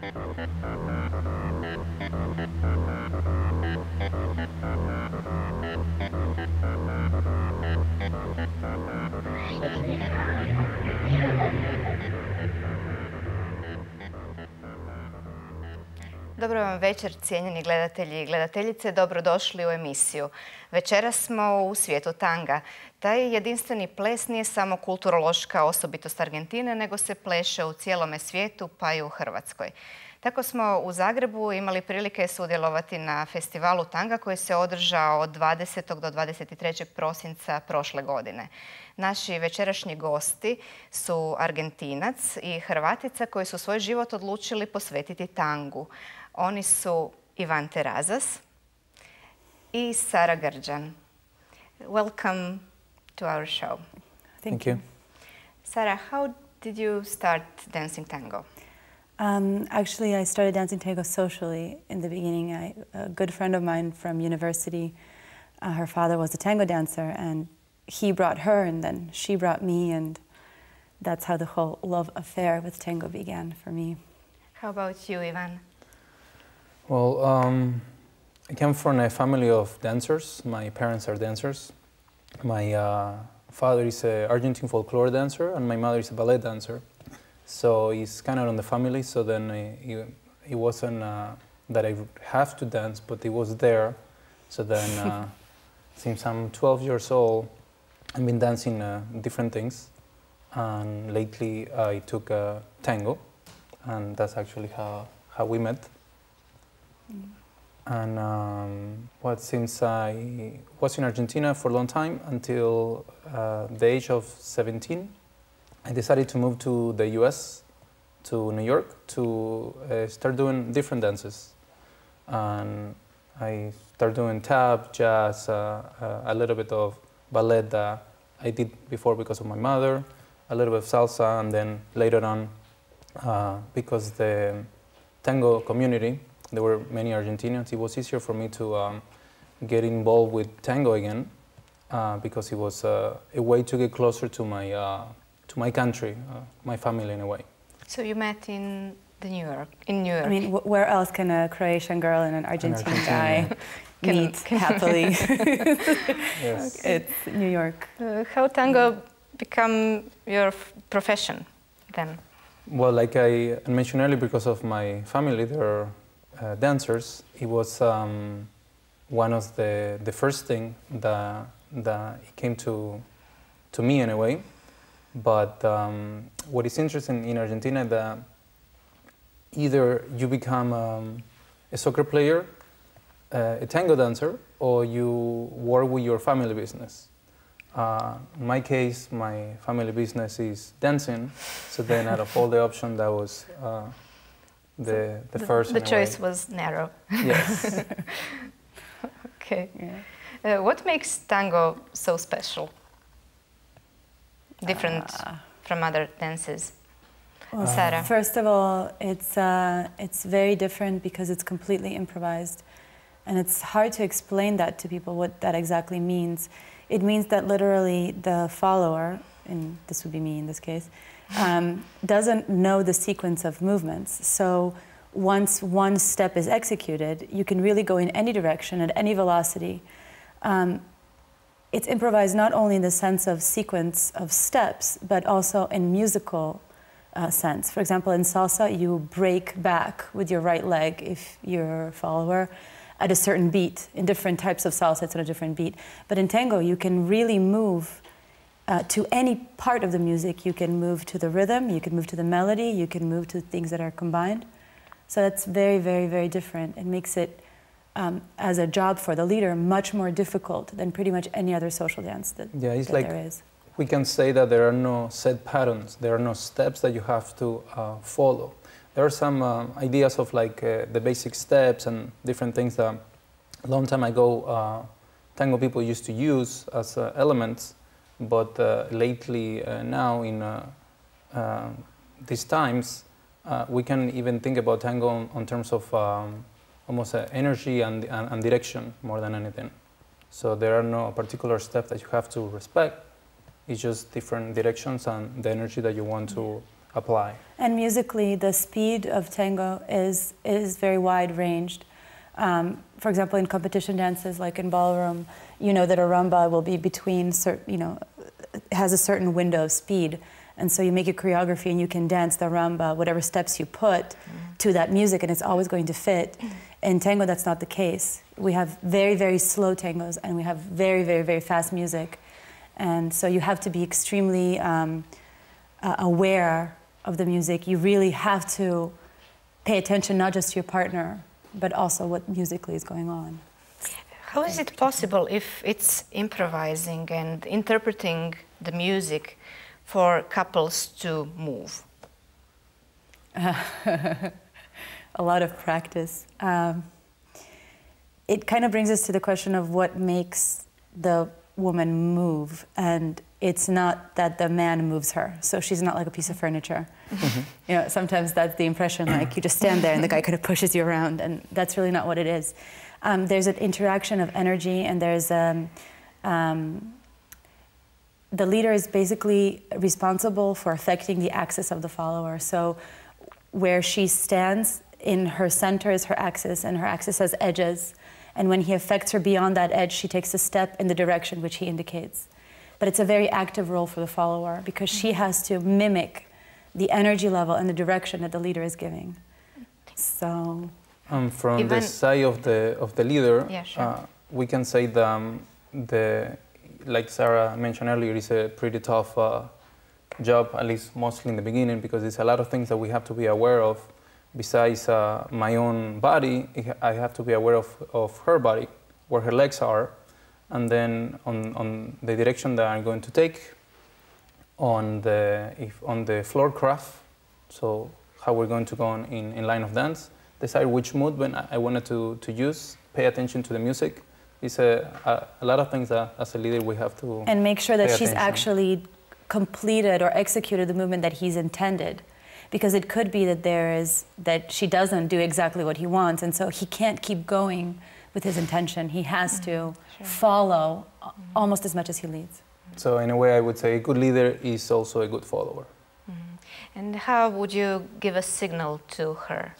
Dobro vam večer, cijenjeni gledatelji i gledateljice. Dobrodošli u emisiju. Večeras smo u svijetu tanga. Taj jedinstveni ples nije samo kulturološka osobitost Argentine, nego se pleše u cijelome svijetu, pa i u Hrvatskoj. Tako smo u Zagrebu imali prilike sudjelovati na festivalu tanga koji se održao od 20. do 23. prosinca prošle godine. Naši večerašnji gosti su Argentinac i Hrvatica koji su svoj život odlučili posvetiti tangu. Oni su Ivan Terrazas i Sara Grdan. Welcome to our show. Thank you. Sara, how did you start dancing tango? Actually, I started dancing tango socially in the beginning. A good friend of mine from university, her father was a tango dancer, and he brought her, and then she brought me, and that's how the whole love affair with tango began for me. How about you, Ivan? Well, I come from a family of dancers. My parents are dancers. My father is an Argentine folklore dancer, and my mother is a ballet dancer. So it's kind of on the family, so then it wasn't that I would have to dance, but it was there. So then since I'm 12 years old, I've been dancing different things. And lately I took tango, and that's actually how we met. And since I was in Argentina for a long time, until the age of 17, I decided to move to the US, to New York, to start doing different dances. And I started doing tap, jazz, a little bit of ballet that I did before because of my mother, a little bit of salsa, and then later on, because the tango community, there were many Argentinians, it was easier for me to get involved with tango again, because it was a way to get closer to my country, my family in a way. So you met in New York. I mean, where else can a Croatian girl and an Argentine guy meet happily? Yes. It's New York. How tango become your profession then? Well, like I mentioned earlier, because of my family, they're dancers. It was one of the first thing that it came to me in a way. But what is interesting in Argentina is that either you become a soccer player, a tango dancer, or you work with your family business. In my case, my family business is dancing, so then out of all the options, that was the first. The choice was narrow. Yes. Okay. Yeah. What makes tango so special? Different from other dances. Sara? First of all, it's very different because it's completely improvised. And it's hard to explain that to people, what that exactly means. It means that literally the follower, and this would be me in this case, doesn't know the sequence of movements. So once one step is executed, you can really go in any direction at any velocity. It's improvised not only in the sense of sequence of steps, but also in musical sense. For example, in salsa, you break back with your right leg if you're a follower at a certain beat. In different types of salsa, it's at a different beat. But in tango, you can really move to any part of the music. You can move to the rhythm, you can move to the melody, you can move to things that are combined. So that's very, very, very different. It makes it, as a job for the leader, much more difficult than pretty much any other social dance that there is. We can say that there are no set patterns, there are no steps that you have to follow. There are some ideas of like the basic steps and different things that a long time ago tango people used to use as elements, but lately now in these times we can even think about tango on terms of almost energy and direction more than anything. So there are no particular steps that you have to respect. It's just different directions and the energy that you want to apply. And musically, the speed of tango is very wide-ranged. For example, in competition dances, like in ballroom, you know that a rumba will be between, has a certain window of speed. And so you make a choreography and you can dance the rumba, whatever steps you put to that music, and it's always going to fit. In tango, that's not the case. We have very, very slow tangos, and we have very, very, very fast music. And so you have to be extremely aware of the music. You really have to pay attention not just to your partner, but also what musically is going on. How is it possible if it's improvising and interpreting the music for couples to move? A lot of practice. It kind of brings us to the question of what makes the woman move, and it's not that the man moves her, so she's not like a piece of furniture. You know, sometimes that's the impression, like you just stand there and the guy kind of pushes you around, and that's really not what it is. There's an interaction of energy, and there's the leader is basically responsible for affecting the axis of the follower. So where she stands, in her center is her axis, and her axis has edges. And when he affects her beyond that edge, she takes a step in the direction which he indicates. But it's a very active role for the follower, because she has to mimic the energy level and the direction that the leader is giving. So, from the side of the leader, yeah, sure. We can say like Sara mentioned earlier, it's a pretty tough job, at least mostly in the beginning, because there's a lot of things that we have to be aware of. Besides my own body, I have to be aware of her body, where her legs are, and then on the direction that I'm going to take, on the floor craft, so how we're going to go on in line of dance, decide which movement I wanted to use, pay attention to the music. It's a lot of things that as a leader we have to and make sure that she's attention. actually completed or executed the movement that he's intended. Because it could be that she doesn't do exactly what he wants, and so he can't keep going with his intention. He has to follow almost as much as he leads. So in a way, I would say a good leader is also a good follower. And how would you give a signal to her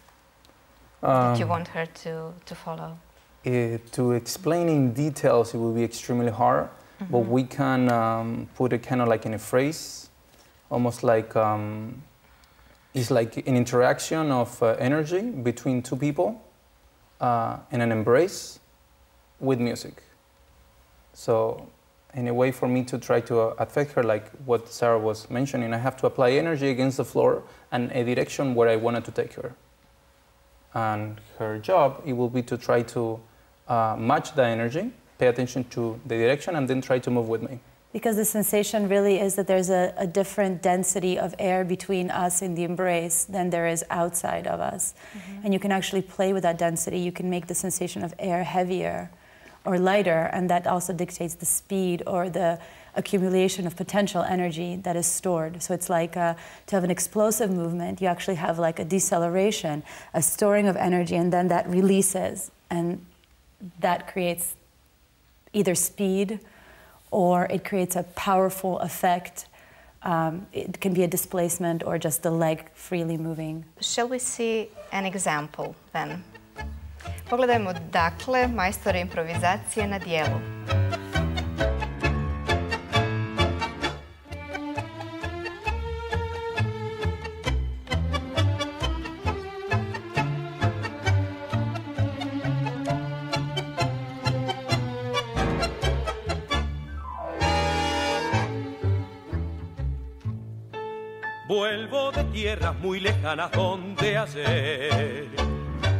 that you want her to follow? To explain in details, it will be extremely hard, but we can put it kind of like in a phrase, almost like it's like an interaction of energy between two people in an embrace with music. So in a way for me to try to affect her, like what Sara was mentioning, I have to apply energy against the floor and a direction where I wanted to take her. And her job, it will be to try to match the energy, pay attention to the direction, and then try to move with me. Because the sensation really is that there's a different density of air between us in the embrace than there is outside of us. And you can actually play with that density. You can make the sensation of air heavier or lighter, and that also dictates the speed or the accumulation of potential energy that is stored. So it's like to have an explosive movement, you actually have like a deceleration, a storing of energy, and then that releases, and that creates either speed or it creates a powerful effect. It can be a displacement or just the leg freely moving. Shall we see an example then? Pogledajmo dakle majstore improvizacije na dijelu. Vuelvo de tierras muy lejanas donde ayer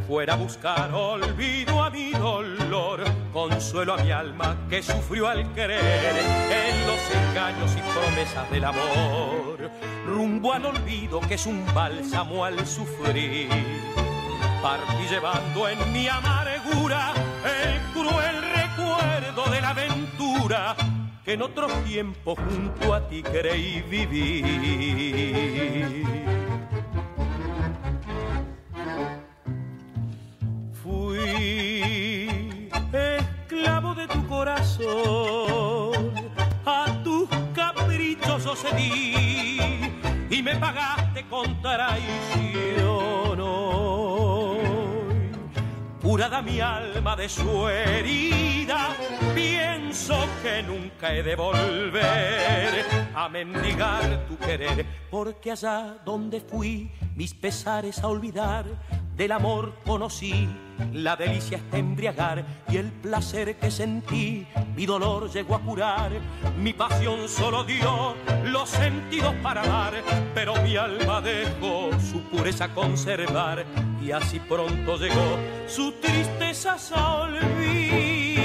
fuera a buscar olvido a mi dolor, consuelo a mi alma que sufrió al querer en los engaños y promesas del amor, rumbo al olvido que es un bálsamo al sufrir. Partí llevando en mi amargura el cruel recuerdo de la aventura que en otros tiempos junto a ti creí vivir. Fui esclavo de tu corazón, a tus caprichos cedí y me pagaste con con traición hoy. Curada mi alma de su herida, pienso que nunca he de volver a mendigar tu querer, porque allá donde fui mis pesares a olvidar, del amor conocí la delicia hasta embriagar, y el placer que sentí mi dolor llegó a curar. Mi pasión solo dio los sentidos para dar, pero mi alma dejó su pureza conservar, y así pronto llegó su tristeza a olvidar.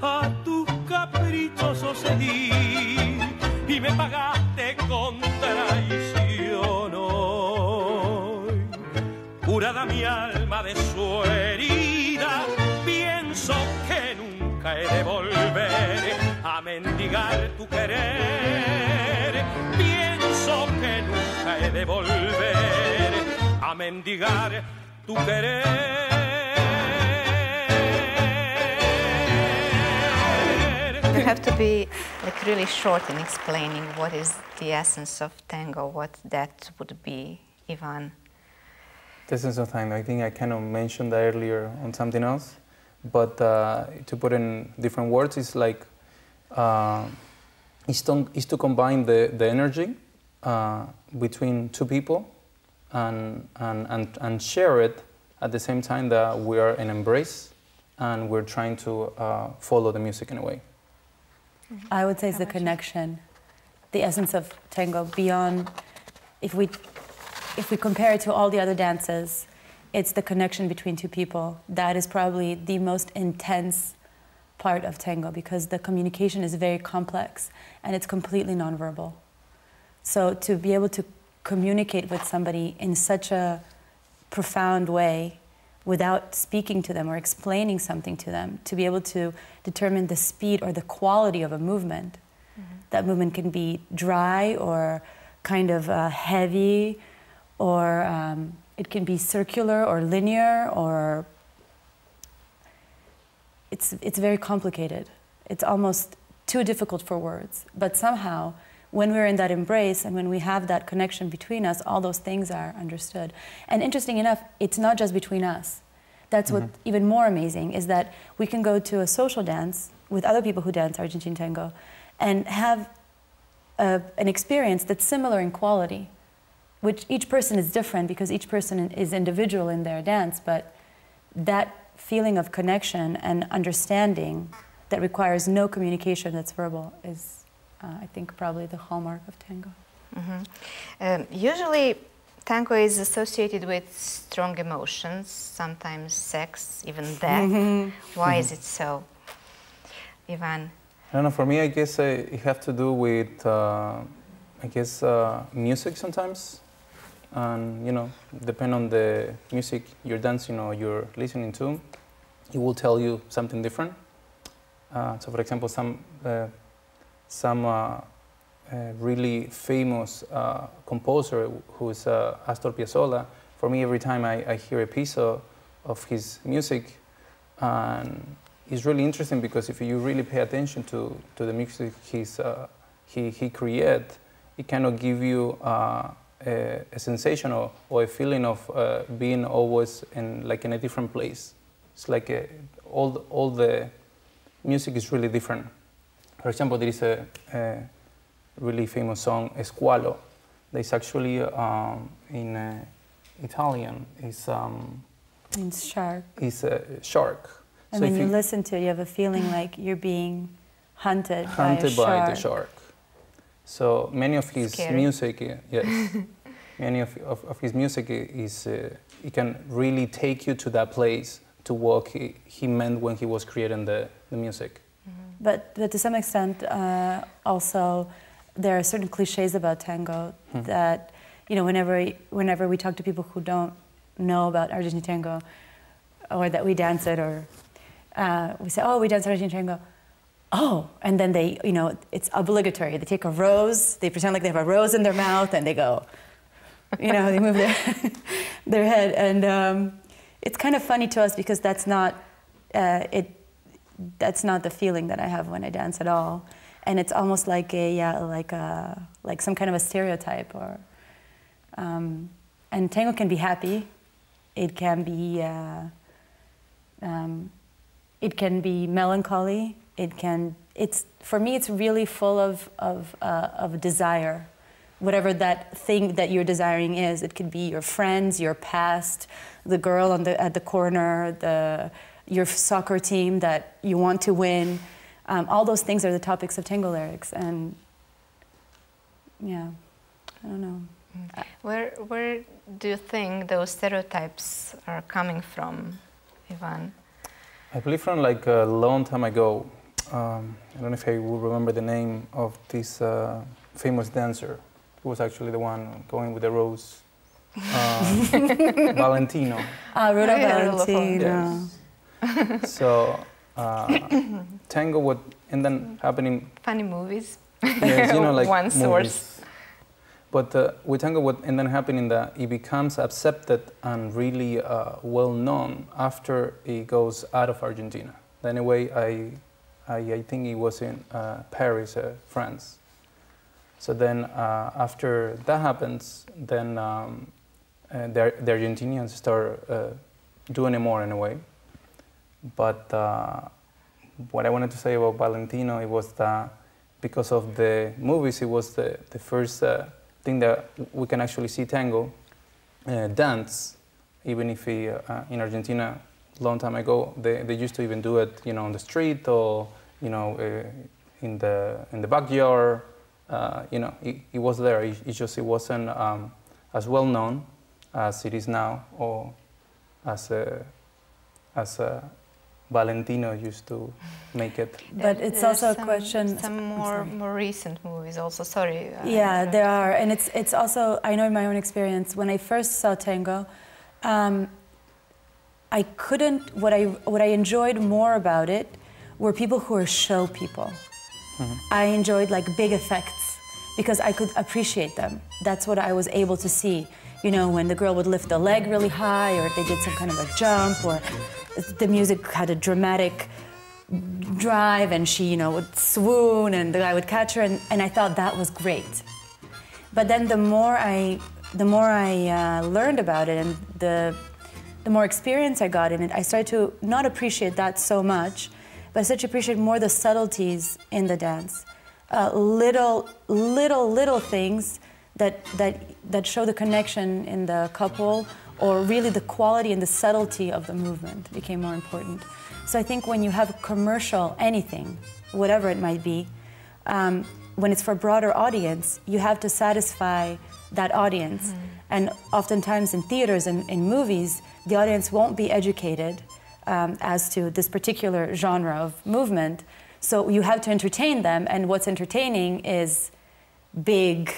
A tus caprichosos cedí y me pagaste con traición hoy. Curada mi alma de su herida, pienso que nunca he de volver a mendigar tu querer. Pienso que nunca he de volver a mendigar tu querer. You have to be like really short in explaining what is the essence of tango, what that would be, Ivan. The essence of tango, I think I kind of mentioned that earlier on something else, but to put in different words, it's like is to combine the energy between two people and share it at the same time that we are in embrace and we're trying to follow the music in a way. I would say it's the connection, the essence of tango beyond, if we compare it to all the other dances, it's the connection between two people. That is probably the most intense part of tango because the communication is very complex and it's completely nonverbal. So to be able to communicate with somebody in such a profound way without speaking to them or explaining something to them, to be able to determine the speed or the quality of a movement. Mm-hmm. That movement can be dry or kind of heavy, or it can be circular or linear, or it's very complicated. It's almost too difficult for words. But somehow, when we're in that embrace and when we have that connection between us, all those things are understood. And interesting enough, it's not just between us. That's what's even more amazing, is that we can go to a social dance with other people who dance Argentine tango and have an experience that's similar in quality, which each person is different because each person is individual in their dance, but that feeling of connection and understanding that requires no communication that's verbal is, I think, probably the hallmark of tango. Mm-hmm. Usually, tango is associated with strong emotions, sometimes sex, even death. Mm-hmm. Why is it so? Ivan? I don't know, for me, I guess it has to do with, music sometimes. And, you know, depending on the music you're dancing or you're listening to, it will tell you something different. So, for example, some really famous composer who is Astor Piazzolla. For me, every time I hear a piece of his music, and it's really interesting because if you really pay attention to the music he creates, it kind of give you a sensation or a feeling of being always in a different place. It's like all the music is really different. For example, there is a really famous song, Squalo. That's actually in Italian. It's shark. It's a shark. And so when you listen to it, you have a feeling like you're being hunted by the shark. So many of his music, yes, many of his music is it can really take you to that place to what he meant when he was creating the music. Mm-hmm. But to some extent, also, there are certain cliches about tango that, you know, whenever we talk to people who don't know about Argentine tango, or that we dance it, or we say, oh, we dance Argentine tango. Oh, and then they, you know, it's obligatory. They take a rose, they pretend like they have a rose in their mouth, and they go, you know, they move their head. And it's kind of funny to us because that's not that's not the feeling that I have when I dance at all. And it's almost like like some kind of a stereotype. Or and tango can be happy. It can be melancholy. For me, it's really full of desire. Whatever that thing that you're desiring is, it could be your friends, your past, the girl at the corner, your soccer team that you want to win. All those things are the topics of tango lyrics, and yeah, I don't know. Where do you think those stereotypes are coming from, Ivan? I believe from like a long time ago. I don't know if I will remember the name of this famous dancer. Who was actually the one going with the rose? Valentino. Ruda Valentino. Yes. So tango would end up happening. Funny movies. Yes, you know, like one movies. source. But with tango, what ended up happening that it becomes accepted and really well known after it goes out of Argentina. Anyway, I think it was in Paris, France. So then after that happens, then the Argentinians start doing it more in a way. But what I wanted to say about Valentino, it was that because of the movies, it was the first thing that we can actually see tango dance, even if in Argentina, a long time ago, they used to even do it, you know, on the street or, you know, in the backyard. You know, it was there. It just wasn't as well known as it is now, or as Valentino used to make it. But it's also a question. Some more recent movies also. Sorry. Yeah, there are, and it's also. I know in my own experience when I first saw tango, I couldn't. What I enjoyed more about it were people who are show people. I enjoyed like big effects because I could appreciate them. That's what I was able to see. You know, when the girl would lift the leg really high, or they did some kind of a jump, or the music had a dramatic drive and she, you know, would swoon and the guy would catch her, and I thought that was great. But then the more I learned about it and the more experience I got in it, I started to not appreciate that so much, but I started to appreciate more the subtleties in the dance. Little things that show the connection in the couple, or really the quality and the subtlety of the movement became more important. So I think when you have a commercial, anything, whatever it might be, when it's for a broader audience, you have to satisfy that audience. And oftentimes in theaters and in movies, the audience won't be educated as to this particular genre of movement. So you have to entertain them, and what's entertaining is big,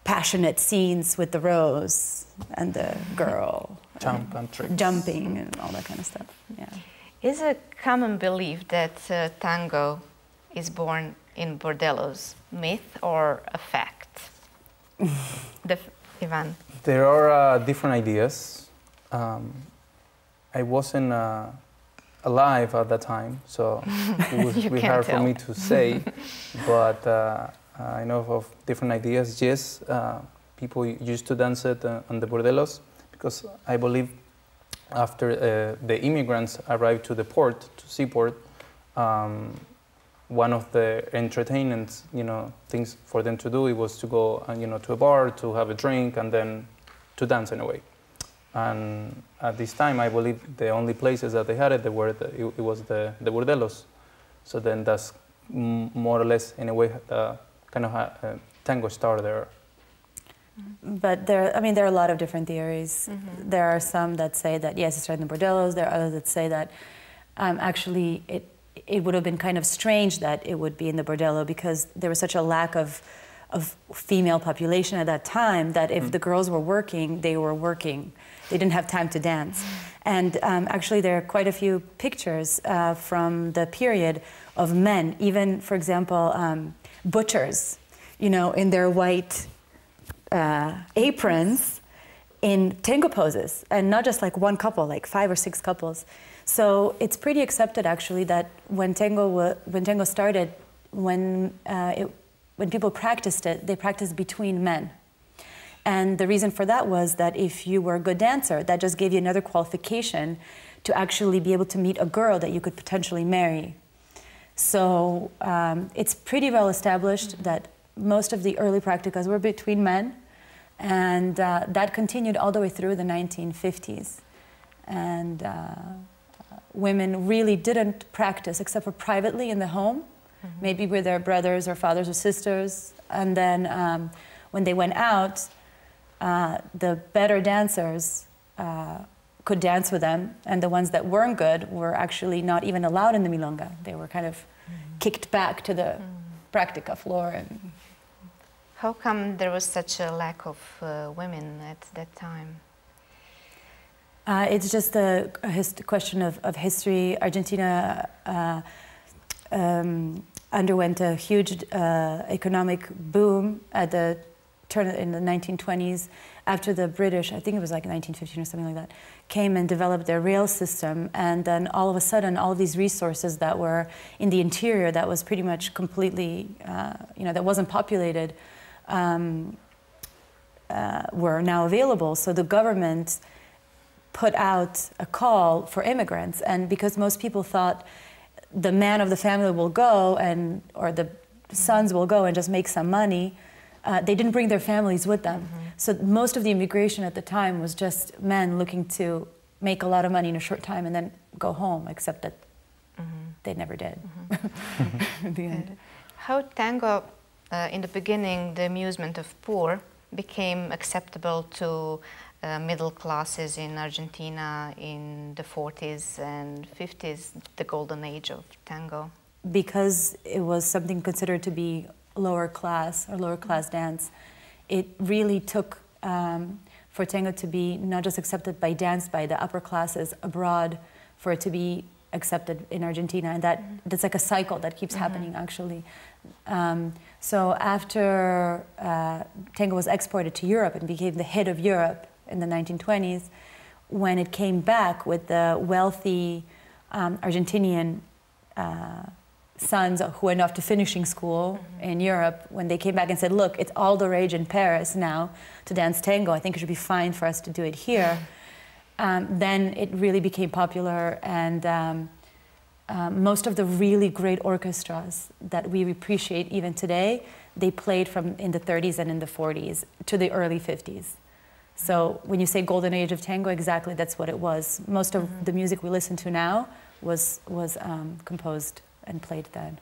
passionate scenes with the rose and the girl. Jump and tricks. Jumping and all that kind of stuff, yeah. Is a common belief that tango is born in bordellos myth or a fact? Ivan? There are different ideas. I wasn't alive at that time, so it would be hard for me to say, but I know of different ideas. Yes, people used to dance it on the bordellos, because I believe after the immigrants arrived to the port, to seaport, one of the entertainment, you know, things for them to do, it was to go, you know, to a bar, to have a drink, and then to dance in a way. And at this time, I believe the only places that they had it, it was the bordellos. So then that's more or less, in a way, kind of tango star there. But there are a lot of different theories. There are some that say that yes, it started in the bordellos. There are others that say that actually it would have been kind of strange that it would be in the bordello, because there was such a lack of female population at that time that if the girls were working, they were working. They didn't have time to dance. And actually there are quite a few pictures from the period of men, even, for example, butchers, you know, in their white aprons in tango poses, and not just like one couple, like 5 or 6 couples. So it's pretty accepted, actually, that when tango started, when people practiced it, they practiced between men. And the reason for that was that if you were a good dancer, that just gave you another qualification to actually be able to meet a girl that you could potentially marry. So it's pretty well established that most of the early practicas were between men, and that continued all the way through the 1950s. And women really didn't practice except for privately in the home, maybe with their brothers or fathers or sisters. And then when they went out, the better dancers could dance with them, and the ones that weren't good were actually not even allowed in the milonga. They were kind of kicked back to the practica floor. And how come there was such a lack of women at that time? It's just a question of history. Argentina underwent a huge economic boom at the turn in the 1920s, after the British, I think it was like 1915 or something like that, came and developed their rail system, and then all of a sudden all these resources that were in the interior that was pretty much completely, you know, that wasn't populated, were now available. So the government put out a call for immigrants, and because most people thought the man of the family will go, and or the sons will go and just make some money, they didn't bring their families with them. So most of the immigration at the time was just men looking to make a lot of money in a short time and then go home, except that they never did at the end. How tango, in the beginning, the amusement of poor, became acceptable to middle classes in Argentina in the 40s and 50s, the golden age of tango? Because it was something considered to be lower class or lower class dance, it really took for tango to be not just accepted by dance by the upper classes abroad, for it to be accepted in Argentina, and that's like a cycle that keeps happening, actually. So after tango was exported to Europe and became the hit of Europe in the 1920s, when it came back with the wealthy Argentinian sons who went off to finishing school in Europe, when they came back and said, look, it's all the rage in Paris now to dance tango, I think it should be fine for us to do it here. Then it really became popular, and most of the really great orchestras that we appreciate even today, they played from in the 30s and in the 40s to the early 50s. So when you say golden age of tango, exactly that's what it was. Most of the music we listen to now was composed and played then.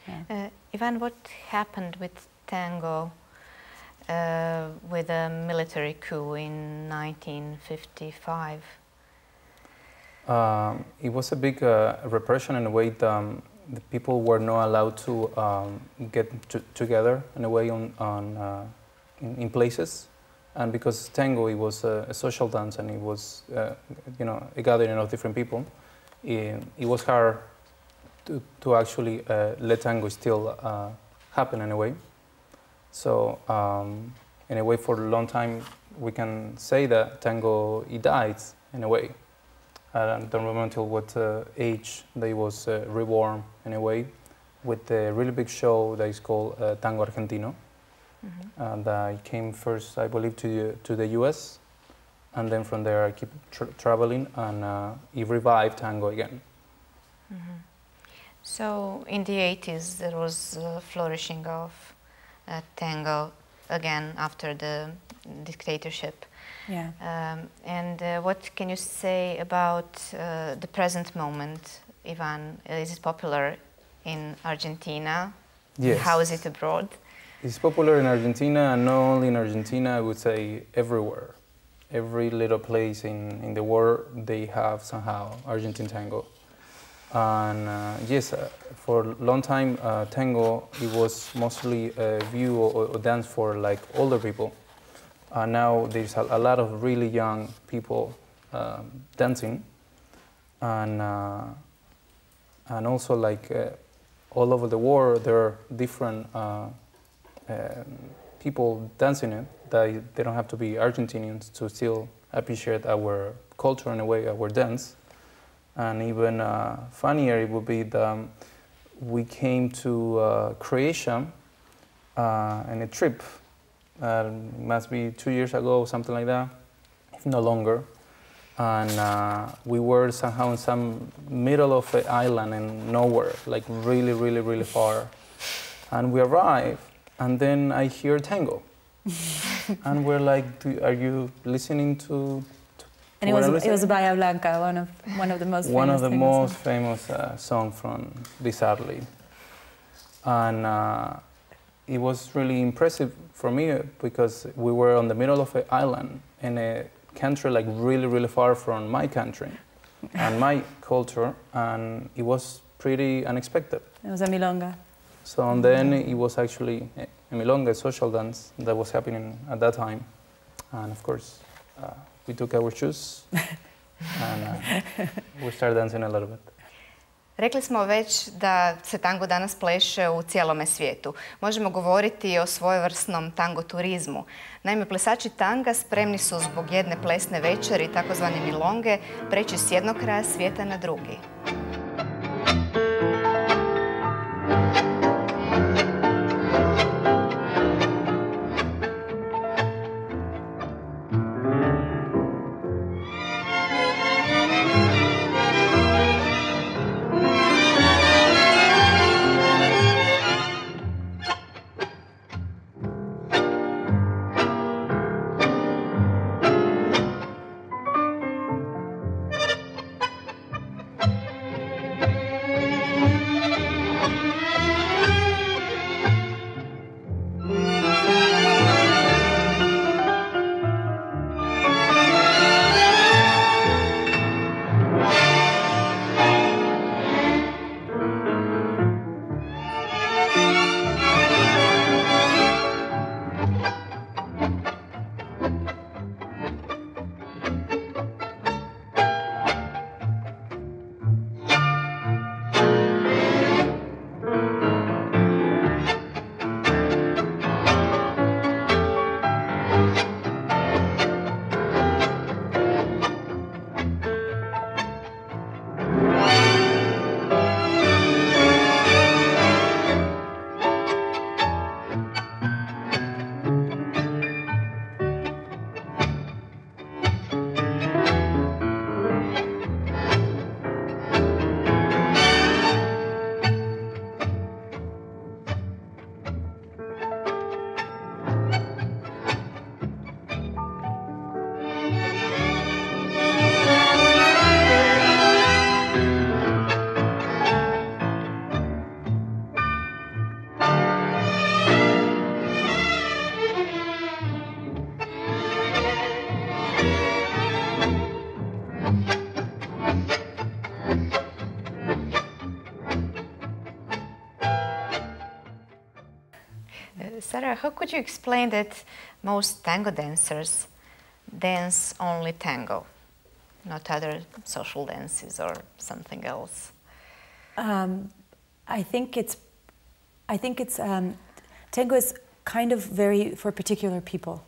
Yeah. Ivan, what happened with tango with a military coup in 1955? It was a big repression in a way. The people were not allowed to get together in a way in places, and because tango, it was a social dance, and it was you know, a gathering of different people. It was hard to actually let tango still happen in a way. So in a way, for a long time, we can say that tango, it died in a way. I don't remember until what age they was reborn in a way, with a really big show that is called Tango Argentino. And it came first, I believe, to the US, and then from there I keep traveling, and it revived tango again. So in the 80s there was a flourishing of tango again after the dictatorship. Yeah. And what can you say about the present moment, Ivan? Is it popular in Argentina? Yes. How is it abroad? It's popular in Argentina, and not only in Argentina, I would say everywhere. Every little place in the world, they have somehow Argentine tango. And yes, for a long time, tango, it was mostly a view or dance for like older people. Now there's a lot of really young people dancing, and also like all over the world there are different people dancing it. They don't have to be Argentinians to still appreciate our culture in a way, our dance. And even funnier it would be that we came to Croatia in a trip. Must be 2 years ago, something like that, if no longer. And we were somehow in some middle of an island in nowhere, like really, really, really far. And we arrived, and then I hear tango. And we're like, are you listening to and it was Bahia Blanca, one of the most one famous of the most famous songs from Bizarrely. And it was really impressive for me because we were on the middle of an island in a country like really, really far from my country and my culture, and it was pretty unexpected. It was a milonga. So and then it was actually a milonga, a social dance that was happening at that time. And of course, we took our shoes and we started dancing a little bit. Rekli smo već da se tango danas pleše u cijelome svijetu. Možemo govoriti o svojevrsnom tango turizmu. Naime, plesači tanga spremni su zbog jedne plesne večeri, takozvane milonge, preći s jednog kraja svijeta na drugi. Sara, how could you explain that most tango dancers dance only tango, not other social dances or something else? I think it's tango is kind of very for particular people.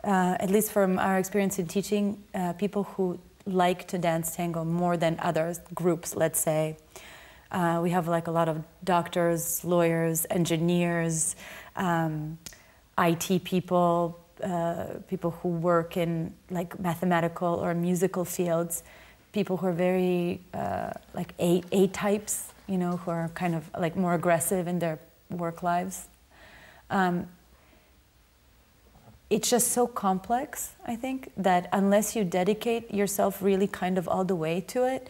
At least from our experience in teaching, people who like to dance tango more than others, groups, let's say. We have like a lot of doctors, lawyers, engineers, IT people, people who work in like mathematical or musical fields, people who are very like A types, you know, who are kind of like more aggressive in their work lives. It's just so complex, I think, that unless you dedicate yourself really kind of all the way to it,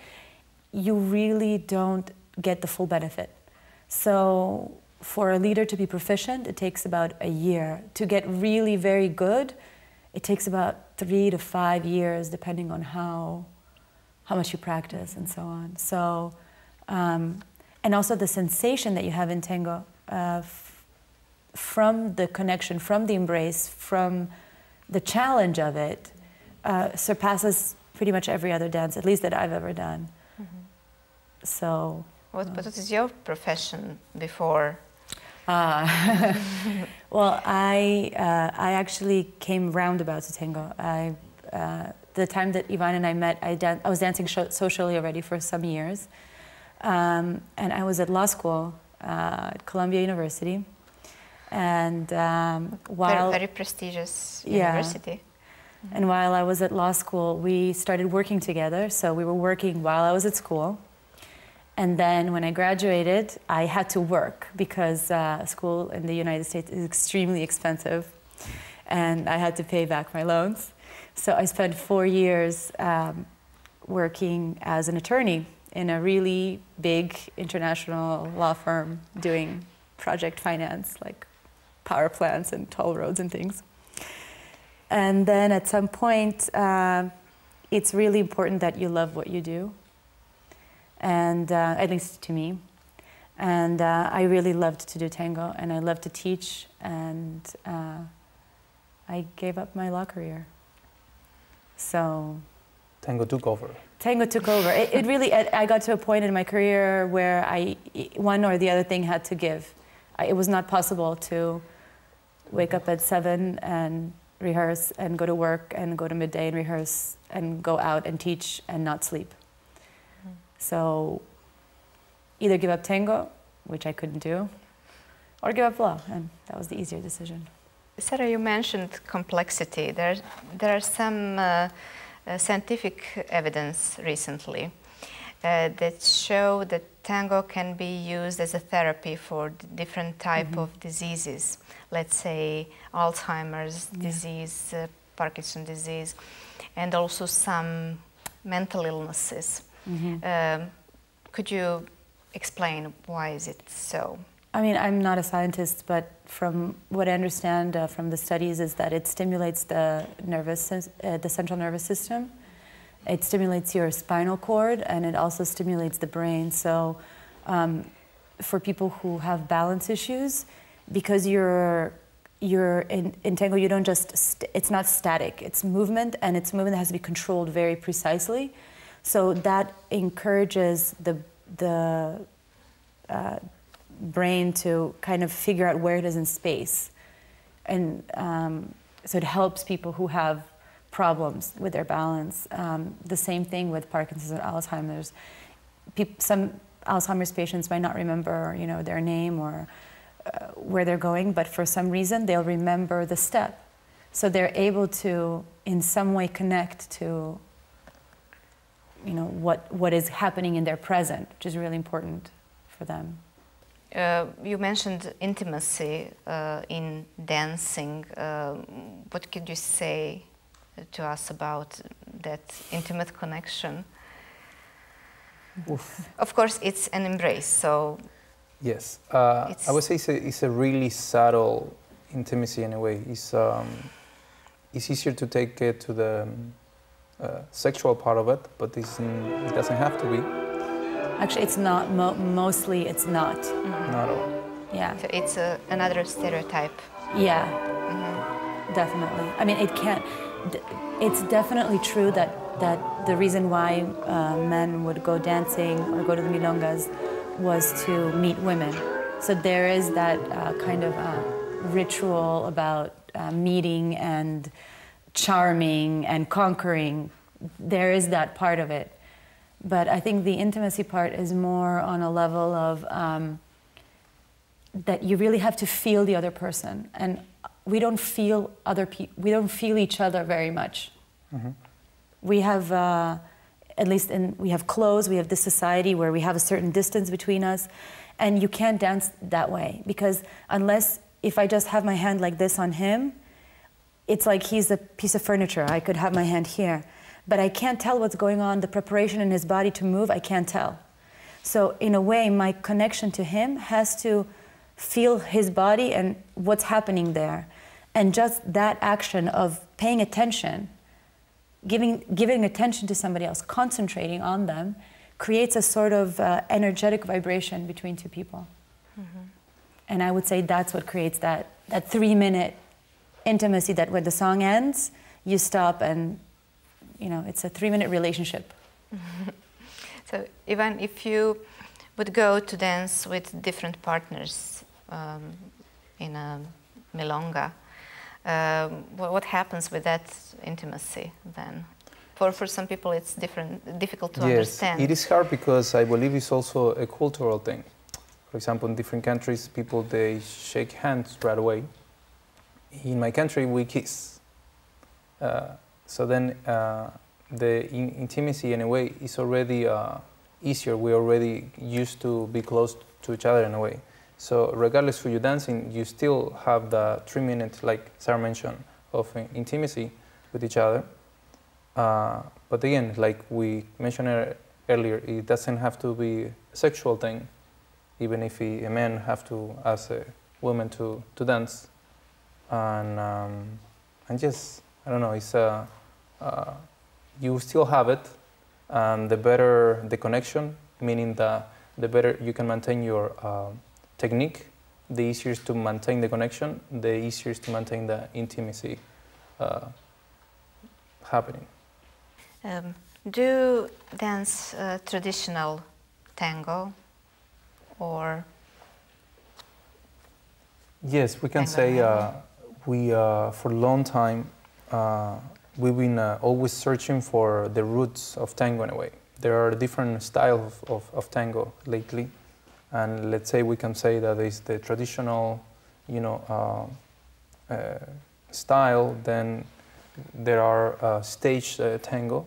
you really don't get the full benefit. So for a leader to be proficient, it takes about a year. To get really very good, it takes about 3 to 5 years, depending on how much you practice and so on. So And also the sensation that you have in tango from the connection, from the embrace, from the challenge of it, surpasses pretty much every other dance, at least that I've ever done. So. What is your profession before? Well, I actually came roundabout to tango. The time that Ivan and I met, I was dancing socially already for some years. And I was at law school at Columbia University. And while... Very prestigious university. And while I was at law school, we started working together. So we were working while I was at school. And then when I graduated, I had to work because school in the United States is extremely expensive. And I had to pay back my loans. So I spent 4 years working as an attorney in a really big international law firm doing project finance, like power plants and toll roads and things. And then at some point, it's really important that you love what you do. And at least to me. And I really loved to do tango, and I loved to teach, and I gave up my law career. So... Tango took over. Tango took over. It really, I got to a point in my career where one or the other thing had to give. It was not possible to wake up at 7 and rehearse and go to work and go to midday and rehearse and go out and teach and not sleep. So either give up tango, which I couldn't do, or give up law, and that was the easier decision. Sara, you mentioned complexity. There are some scientific evidence recently that show that tango can be used as a therapy for different type of diseases. Let's say Alzheimer's disease, Parkinson's disease, and also some mental illnesses. Could you explain why is it so? I mean, I'm not a scientist, but from what I understand from the studies is that it stimulates the central nervous system. It stimulates your spinal cord, and it also stimulates the brain. So for people who have balance issues, because you're in tango, you don't just, it's not static, it's movement, and it's movement that has to be controlled very precisely. So that encourages the brain to kind of figure out where it is in space. And so it helps people who have problems with their balance. The same thing with Parkinson's and Alzheimer's. Some Alzheimer's patients might not remember, their name or where they're going, but for some reason they'll remember the step. So they're able to, in some way, connect to what is happening in their present, which is really important for them. You mentioned intimacy in dancing. What could you say to us about that intimate connection? Oof. Of course, it's an embrace, so... Yes. I would say it's a really subtle intimacy in a way. It's easier to take it to the sexual part of it, but it doesn't have to be. Actually, it's not. Mostly, it's not. Not at all. Yeah. So it's another stereotype. Yeah. Definitely. I mean, it can't. It's definitely true that the reason why men would go dancing or go to the milongas was to meet women. So there is that kind of ritual about meeting and charming and conquering. There is that part of it. But I think the intimacy part is more on a level of that you really have to feel the other person, and we don't feel we don't feel each other very much. We have, at least we have clothes, we have this society where we have a certain distance between us, and you can't dance that way, because if I just have my hand like this on him, it's like he's a piece of furniture. I could have my hand here, but I can't tell what's going on, the preparation in his body to move, I can't tell. So in a way, my connection to him has to feel his body and what's happening there. And just that action of paying attention, giving attention to somebody else, concentrating on them, creates a sort of energetic vibration between two people. And I would say that's what creates that 3-minute intimacy, that when the song ends, you stop and, you know, it's a 3-minute relationship. So, Ivan, if you would go to dance with different partners in a milonga, what happens with that intimacy then? For some people it's difficult to understand. Yes, it is hard because I believe it's also a cultural thing. For example, in different countries, people, they shake hands right away. In my country, we kiss. So then the intimacy, in a way, is already easier. We're already used to be close to each other in a way. So regardless who you're dancing, you still have the 3 minutes, like Sara mentioned, of intimacy with each other. But again, like we mentioned earlier, it doesn't have to be a sexual thing. Even if a man have to ask a woman to dance, and just, I don't know, it's you still have it, and the better the connection, meaning that the better you can maintain your technique, the easier is to maintain the connection, the easier is to maintain the intimacy happening. Do you dance traditional tango? Or yes, we can say we for a long time we've been always searching for the roots of tango in a way. There are different styles of tango lately, and let's say we can say that is the traditional, you know, style. Then there are stage tango,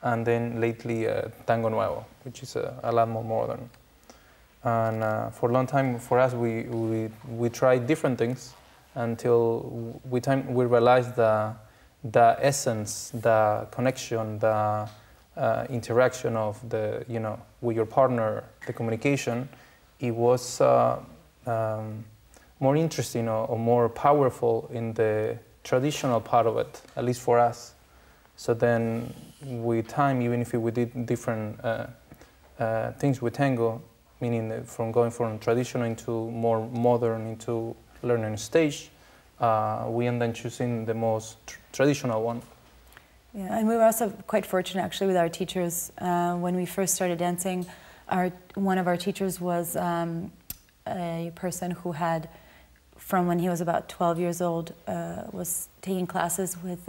and then lately tango nuevo, which is a lot more modern. And for a long time, for us, we tried different things until we realized the essence, the connection, the interaction of the, you know, with your partner, the communication. It was more interesting or more powerful in the traditional part of it, at least for us. So then, with time, even if we did different things with tango, meaning from going from traditional into more modern, into learning stage, we end up choosing the most traditional one. Yeah, and we were also quite fortunate actually with our teachers. When we first started dancing, one of our teachers was a person who had, from when he was about 12 years old, was taking classes with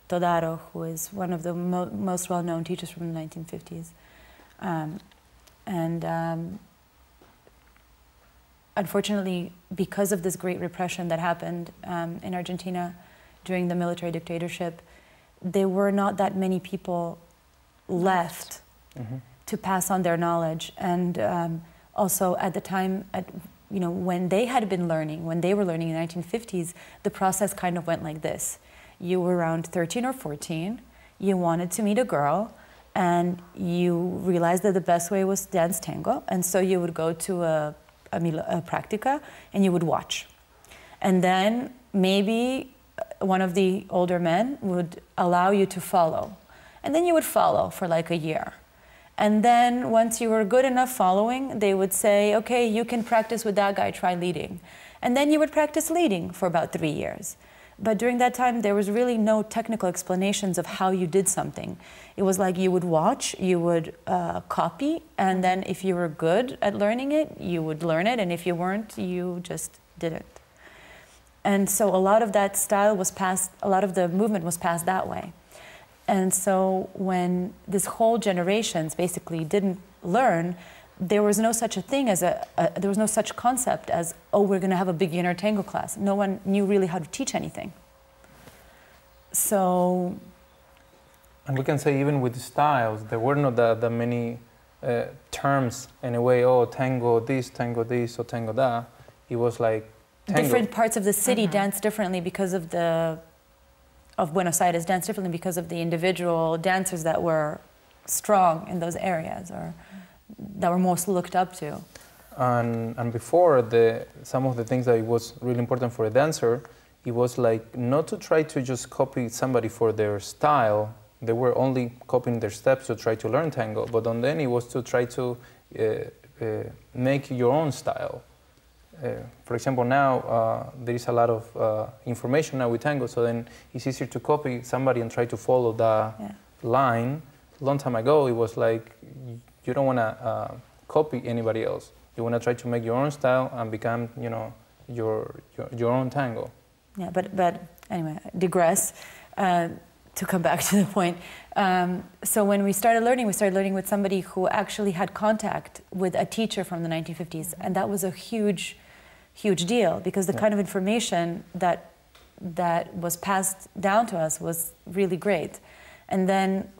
Todaro, who is one of the most well-known teachers from the 1950s. Unfortunately, because of this great repression that happened in Argentina during the military dictatorship, there were not that many people left to pass on their knowledge. And also at the time, you know, when they had been learning, when they were learning in the 1950s, the process kind of went like this. You were around 13 or 14, you wanted to meet a girl, and you realized that the best way was to dance tango, and so you would go to a practica and you would watch. And then maybe one of the older men would allow you to follow. And then you would follow for like a year. And then once you were good enough following, they would say, okay, you can practice with that guy, try leading. And then you would practice leading for about 3 years. But during that time, there was really no technical explanations of how you did something. It was like you would watch, you would copy, and then if you were good at learning it, you would learn it, and if you weren't, you just didn't. And so a lot of that style was passed, a lot of the movement was passed that way. And so when this whole generations basically didn't learn, there was no such a thing as there was no such concept as, oh, we're going to have a beginner tango class. No one knew really how to teach anything. So... And we can say even with the styles, there were not that many terms in a way, oh, tango this, or tango that. It was like tango. Different parts of the city dance differently because of Buenos Aires dance differently because of the individual dancers that were strong in those areas or that were most looked up to. And before, some of the things that it was really important for a dancer, it was like not to try to just copy somebody for their style, they were only copying their steps to try to learn tango, but then it was to try to make your own style. For example, now there is a lot of information now with tango, so then it's easier to copy somebody and try to follow the line. A long time ago, it was like you don't want to copy anybody else. You want to try to make your own style and become, you know, your own tango. Yeah, but anyway, I digress. To come back to the point. So when we started learning with somebody who actually had contact with a teacher from the 1950s, and that was a huge, huge deal, because the kind of information that was passed down to us was really great. And then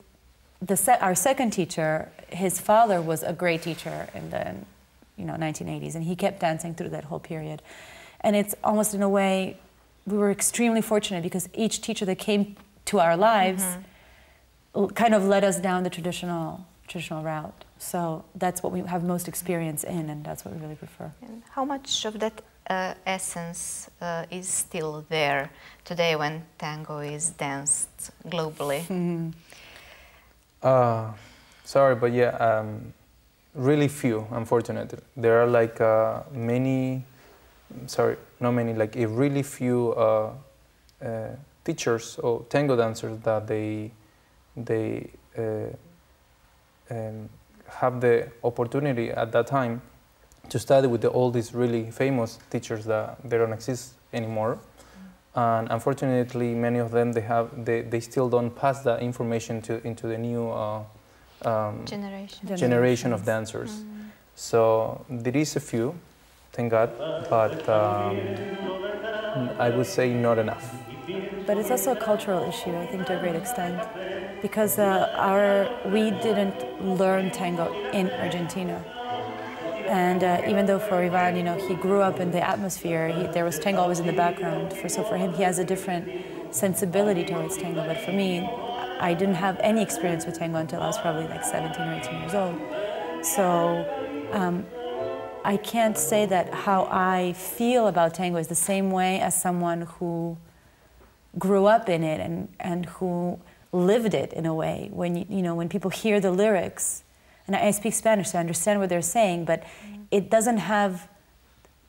our second teacher, his father was a great teacher in the 1980s, and he kept dancing through that whole period. And it's almost in a way, we were extremely fortunate, because each teacher that came to our lives kind of led us down the traditional route. So that's what we have most experience in, and that's what we really prefer. And how much of that essence is still there today when tango is danced globally? Sorry, but yeah, really few, unfortunately. There are like many, sorry, not many, like a really few teachers or tango dancers that they have the opportunity at that time to study with all these really famous teachers that they don't exist anymore. And unfortunately, many of them they still don't pass that information into the new generation of dancers. So there is a few, thank God, but I would say not enough. But it's also a cultural issue, I think, to a great extent, because we didn't learn tango in Argentina. And even though for Ivan, he grew up in the atmosphere, there was tango always in the background. So for him, he has a different sensibility towards tango. But for me, I didn't have any experience with tango until I was probably like 17 or 18 years old. So I can't say that how I feel about tango is the same way as someone who grew up in it and who lived it in a way. When people hear the lyrics, and I speak Spanish, so I understand what they're saying, but it doesn't have,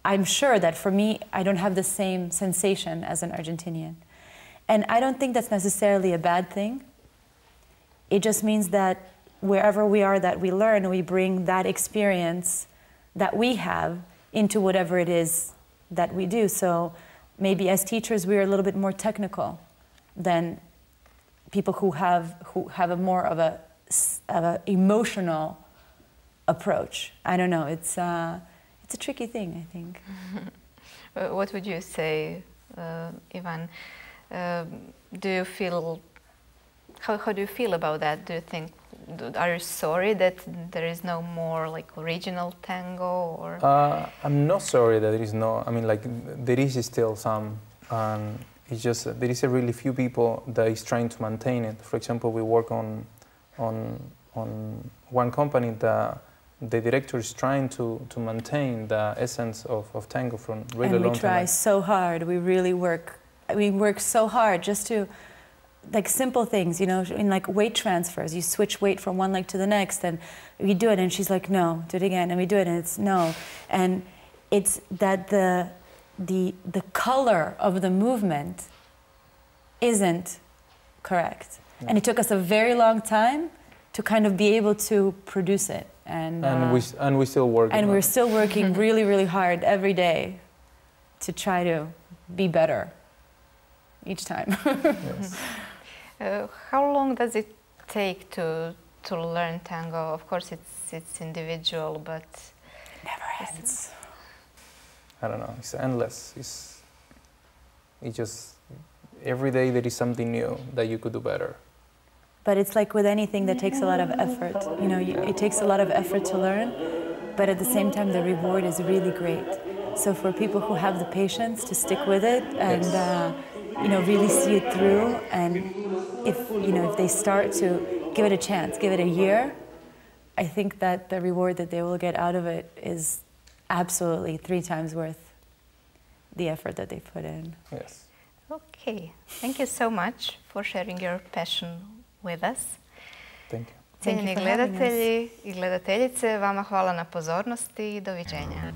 I'm sure that for me, I don't have the same sensation as an Argentinian. And I don't think that's necessarily a bad thing. It just means that wherever we are that we learn, we bring that experience that we have into whatever it is that we do. So maybe as teachers, we're a little bit more technical than people who have a more of a emotional approach. I don't know. It's a tricky thing, I think. What would you say, Ivan? Do you feel? How do you feel about that? Do you think? Are you sorry that there is no more like original tango, or? I'm not sorry that there is no. I mean, like there is still some, and it's just there is a really few people that is trying to maintain it. For example, we work on one company that the director is trying to maintain the essence of tango from really long time. And we try so hard. We really work. We work so hard just to, like simple things, in like weight transfers. You switch weight from one leg to the next, and we do it, and she's like, no, do it again, and we do it, and it's no. And it's that the color of the movement isn't correct. Yeah. And it took us a very long time to kind of be able to produce it. And we still work. And we're still working really, really hard every day to try to be better each time. Yes. How long does it take to learn tango? Of course, it's individual, but it never ends. I don't know. It's endless. It's just every day there is something new that you could do better. But it's like with anything that takes a lot of effort. It takes a lot of effort to learn, but at the same time, the reward is really great. So for people who have the patience to stick with it and really see it through, and if they start to give it a chance, give it a year, I think that the reward that they will get out of it is absolutely 3 times worth the effort that they put in. Yes. Okay. Thank you so much for sharing your passion with us. Thank you. Cijenjeni gledatelji i gledateljice, vama hvala na pozornosti i doviđenja.